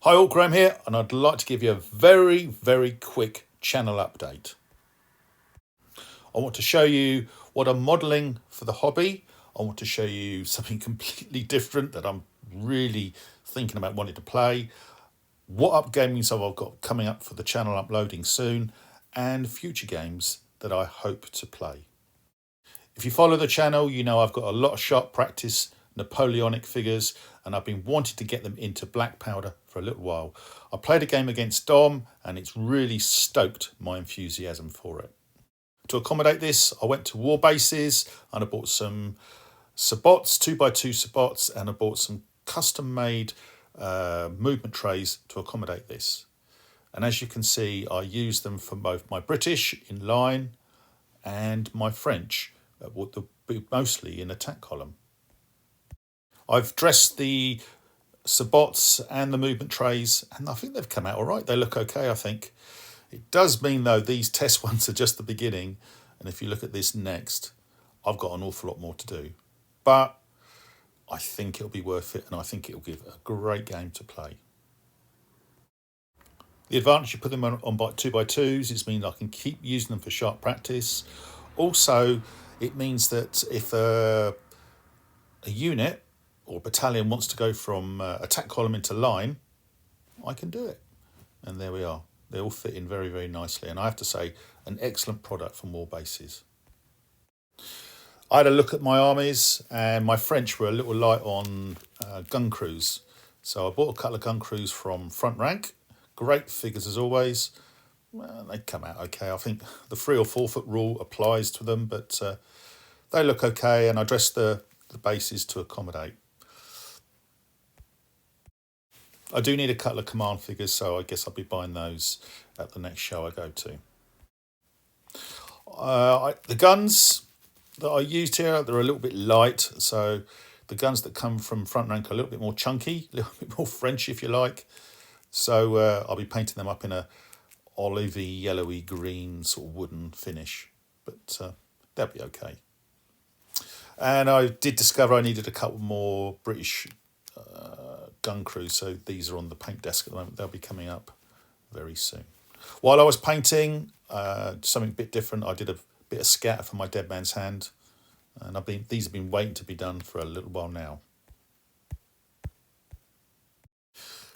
Hi all, Graham here, and I'd like to give you a very quick channel update. I want to show you what I'm modelling for the hobby. I want to show you something completely different that I'm really thinking about wanting to play. What upgaming I've got coming up for the channel uploading soon, and future games that I hope to play. If you follow the channel, you know I've got a lot of sharp practice Napoleonic figures, and I've been wanting to get them into black powder for a little while. I played a game against Dom and it's really stoked my enthusiasm for it. To accommodate this, I went to War Bases and I bought some sabots, 2x2 sabots, and I bought some custom made movement trays to accommodate this. And as you can see, I use them for both my British in line and my French, mostly in attack column. I've dressed the sabots and the movement trays, and I think they've come out all right. They look okay, I think. It does mean, though, these test ones are just the beginning. And if you look at this next, I've got an awful lot more to do. But I think it'll be worth it, and I think it'll give a great game to play. The advantage you put them on 2x2s is means I can keep using them for sharp practice. Also, it means that if a unit or battalion wants to go from attack column into line, I can do it. And there we are. They all fit in very nicely. And I have to say, an excellent product from War Bases. I had a look at my armies, and my French were a little light on gun crews. So I bought a couple of gun crews from Front Rank. Great figures as always. Well, they come out okay. I think the 3 or 4 foot rule applies to them, but they look okay. And I dressed the bases to accommodate. I do need a couple of command figures, so I guess I'll be buying those at the next show I go to. The guns that I used here, they're a little bit light, so the guns that come from Front Rank are a little bit more chunky, a little bit more French if you like. So I'll be painting them up in a olivey, yellowy, green sort of wooden finish, but they'll be okay. And I did discover I needed a couple more British gun crews, so these are on the paint desk at the moment. They'll be coming up very soon. While I was painting, something a bit different, I did a bit of scatter for my Dead Man's Hand, and these have been waiting to be done for a little while now.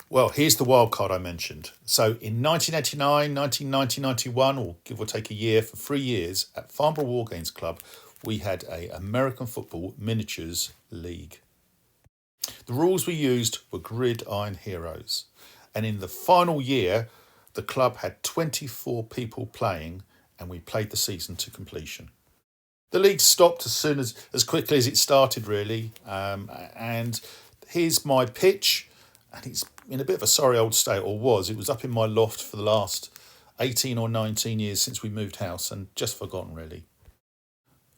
Well, here's the wild card I mentioned. So in 1989, 1990, 91, or give or take a year, for 3 years at Farnborough War Games Club, we had a American Football Miniatures League. The rules we used were Gridiron Heroes, and in the final year, the club had 24 people playing, and we played the season to completion. The league stopped as quickly as it started, really, and here's my pitch, and it's in a bit of a sorry old state, or was. It was up in my loft for the last 18 or 19 years since we moved house, and just forgotten, really.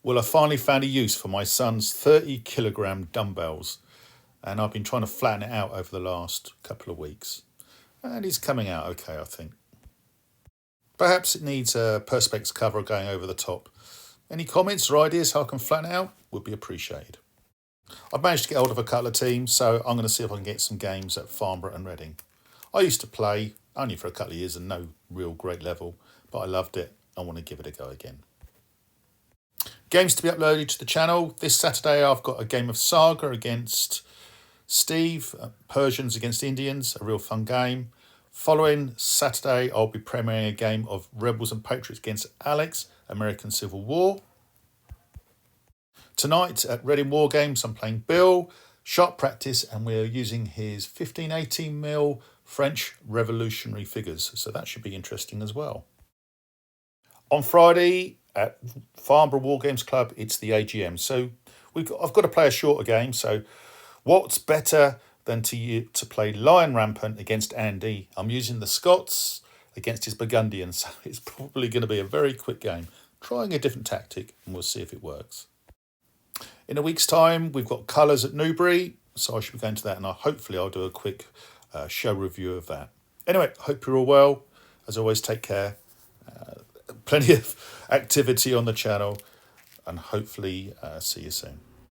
Well, I finally found a use for my son's 30-kilogram dumbbells, and I've been trying to flatten it out over the last couple of weeks. And it's coming out okay, I think. Perhaps it needs a Perspex cover going over the top. Any comments or ideas how I can flatten it out would be appreciated. I've managed to get hold of a couple of teams, so I'm going to see if I can get some games at Farnborough and Reading. I used to play only for a couple of years and no real great level, but I loved it. I want to give it a go again. Games to be uploaded to the channel. This Saturday I've got a game of Saga against Steve, Persians against Indians, a real fun game. Following Saturday, I'll be premiering a game of Rebels and Patriots against Alex, American Civil War. Tonight at Reading War Games, I'm playing Bill, sharp practice, and we're using his 15-18mm French Revolutionary figures, so that should be interesting as well. On Friday at Farnborough War Games Club, it's the AGM, so I've got to play a shorter game, so what's better than to play Lion Rampant against Andy? I'm using the Scots against his Burgundians, so it's probably going to be a very quick game. Trying a different tactic, and we'll see if it works. In a week's time, we've got Colours at Newbury, so I should be going to that, and hopefully I'll do a quick show review of that. Anyway, hope you're all well. As always, take care. Plenty of activity on the channel, and hopefully see you soon.